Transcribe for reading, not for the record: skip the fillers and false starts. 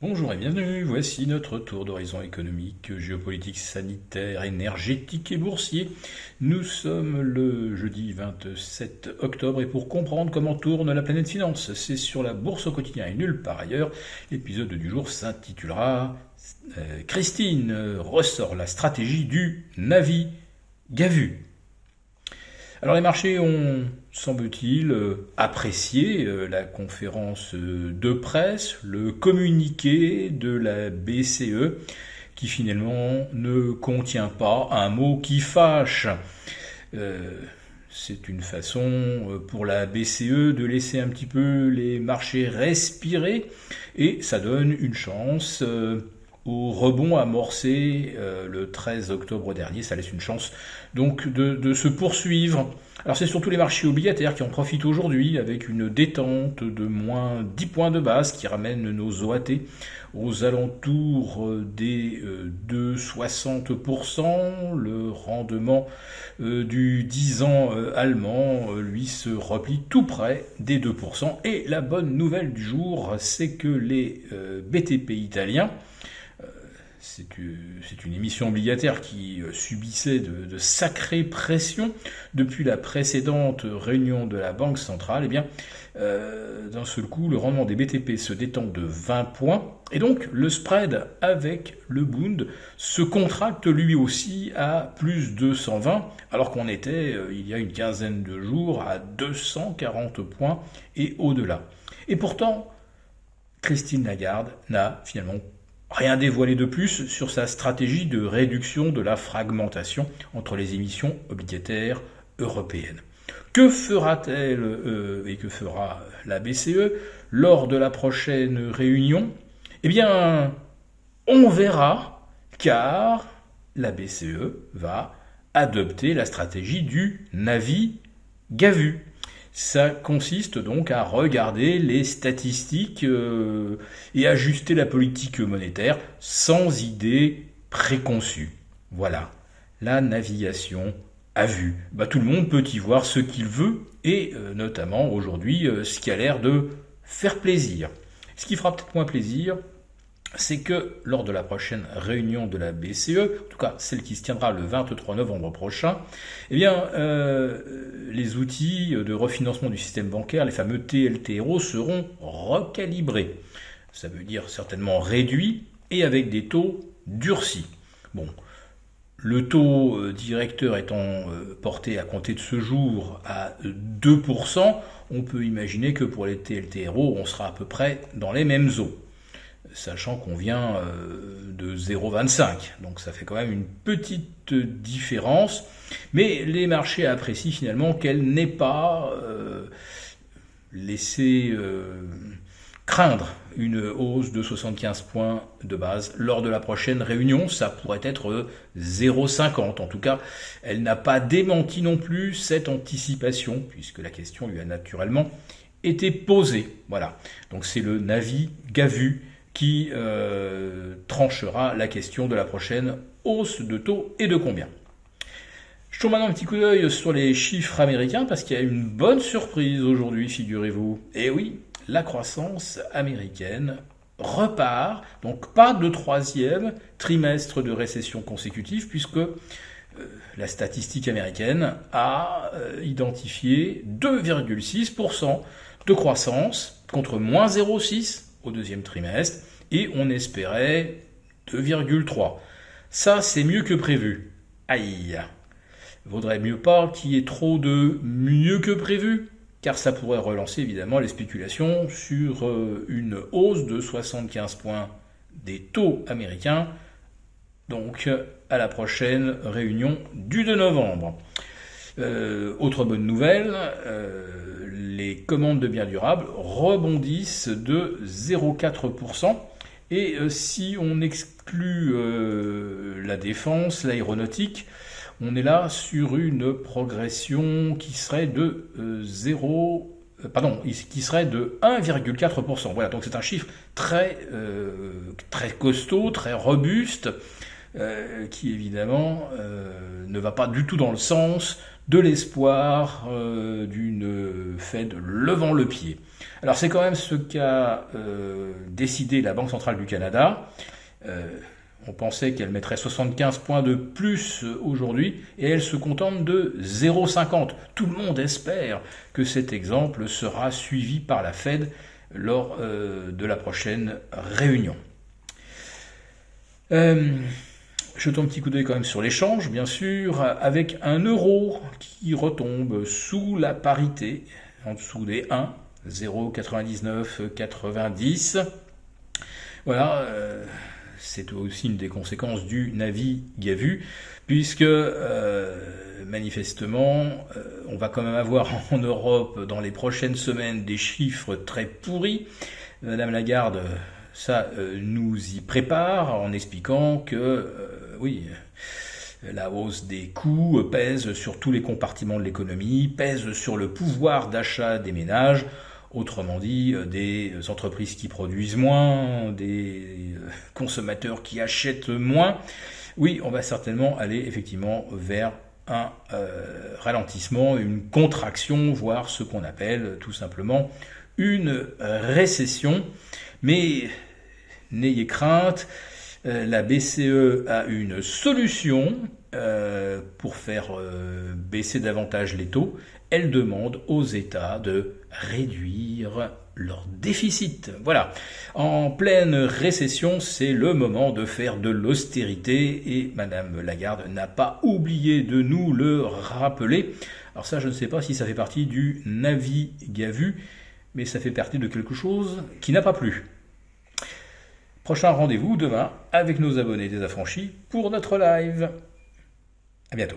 Bonjour et bienvenue, voici notre tour d'horizon économique, géopolitique, sanitaire, énergétique et boursier. Nous sommes le jeudi 27 octobre et pour comprendre comment tourne la planète finance, c'est sur la bourse au quotidien et nulle part ailleurs. L'épisode du jour s'intitulera Christine ressort la stratégie du Navi-Gavu. Alors les marchés ont, semble-t-il, apprécié la conférence de presse, le communiqué de la BCE, qui finalement ne contient pas un mot qui fâche. C'est une façon pour la BCE de laisser un petit peu les marchés respirer et ça donne une chance au rebond amorcé le 13 octobre dernier. Ça laisse une chance donc de se poursuivre. Alors c'est surtout les marchés obligataires qui en profitent aujourd'hui avec une détente de moins 10 points de base qui ramène nos OAT aux alentours des 2,60%. Le rendement du 10 ans allemand, lui, se replie tout près des 2%. Et la bonne nouvelle du jour, c'est que les BTP italiens, c'est une émission obligataire qui subissait de sacrées pressions depuis la précédente réunion de la Banque centrale. Eh bien, d'un seul coup, le rendement des BTP se détend de 20 points. Et donc, le spread avec le Bund se contracte lui aussi à plus de 120, alors qu'on était, il y a une quinzaine de jours, à 240 points et au-delà. Et pourtant, Christine Lagarde n'a finalement rien dévoilé de plus sur sa stratégie de réduction de la fragmentation entre les émissions obligataires européennes. Que fera-t-elle et que fera la BCE lors de la prochaine réunion? Eh bien, on verra, car la BCE va adopter la stratégie du Navi-Gavu. Ça consiste donc à regarder les statistiques et ajuster la politique monétaire sans idée préconçue. Voilà, la navigation à vue. Tout le monde peut y voir ce qu'il veut et notamment aujourd'hui ce qui a l'air de faire plaisir. Ce qui fera peut-être moins plaisir, c'est que lors de la prochaine réunion de la BCE, en tout cas celle qui se tiendra le 23 novembre prochain, eh bien, les outils de refinancement du système bancaire, les fameux TLTRO, seront recalibrés. Ça veut dire certainement réduits et avec des taux durcis. Bon, le taux directeur étant porté à compter de ce jour à 2%, on peut imaginer que pour les TLTRO, on sera à peu près dans les mêmes eaux, sachant qu'on vient de 0,25. Donc ça fait quand même une petite différence. Mais les marchés apprécient finalement qu'elle n'ait pas laissé craindre une hausse de 75 points de base lors de la prochaine réunion. Ça pourrait être 0,50. En tout cas, elle n'a pas démenti non plus cette anticipation, puisque la question lui a naturellement été posée. Voilà. Donc c'est le Navi-Gavu qui tranchera la question de la prochaine hausse de taux et de combien. Je tourne maintenant un petit coup d'œil sur les chiffres américains parce qu'il y a une bonne surprise aujourd'hui, figurez-vous. Et oui, la croissance américaine repart, donc pas de troisième trimestre de récession consécutive puisque la statistique américaine a identifié 2,6% de croissance contre moins 0,6% au deuxième trimestre, et on espérait 2,3. Ça, c'est mieux que prévu. Aïe. Vaudrait mieux pas qu'il y ait trop de mieux que prévu, car ça pourrait relancer évidemment les spéculations sur une hausse de 75 points des taux américains, donc à la prochaine réunion du 2 novembre. Autre bonne nouvelle, les commandes de biens durables rebondissent de 0,4%. Et si on exclut la défense, l'aéronautique, on est là sur une progression qui serait de 1,4%. Voilà, donc c'est un chiffre très costaud, très robuste. qui évidemment ne va pas du tout dans le sens de l'espoir d'une Fed levant le pied. Alors c'est quand même ce qu'a décidé la Banque centrale du Canada. On pensait qu'elle mettrait 75 points de plus aujourd'hui et elle se contente de 0,50. Tout le monde espère que cet exemple sera suivi par la Fed lors de la prochaine réunion. Jetons un petit coup d'œil quand même sur l'échange, bien sûr, avec un euro qui retombe sous la parité, en dessous des 1, 0,9990. Voilà, c'est aussi une des conséquences du Navi-Gavu, puisque manifestement, on va quand même avoir en Europe dans les prochaines semaines des chiffres très pourris. Madame Lagarde, ça nous y prépare en expliquant que, oui, la hausse des coûts pèse sur tous les compartiments de l'économie, pèse sur le pouvoir d'achat des ménages. Autrement dit, des entreprises qui produisent moins, des consommateurs qui achètent moins. Oui, on va certainement aller effectivement vers un ralentissement, une contraction, voire ce qu'on appelle tout simplement une récession. Mais n'ayez crainte, la BCE a une solution pour faire baisser davantage les taux. Elle demande aux États de réduire leur déficit. Voilà. En pleine récession, c'est le moment de faire de l'austérité et Madame Lagarde n'a pas oublié de nous le rappeler. Alors ça, je ne sais pas si ça fait partie du Navi-Gavu, mais ça fait partie de quelque chose qui n'a pas plu. Prochain rendez-vous demain avec nos abonnés désaffranchis pour notre live. À bientôt.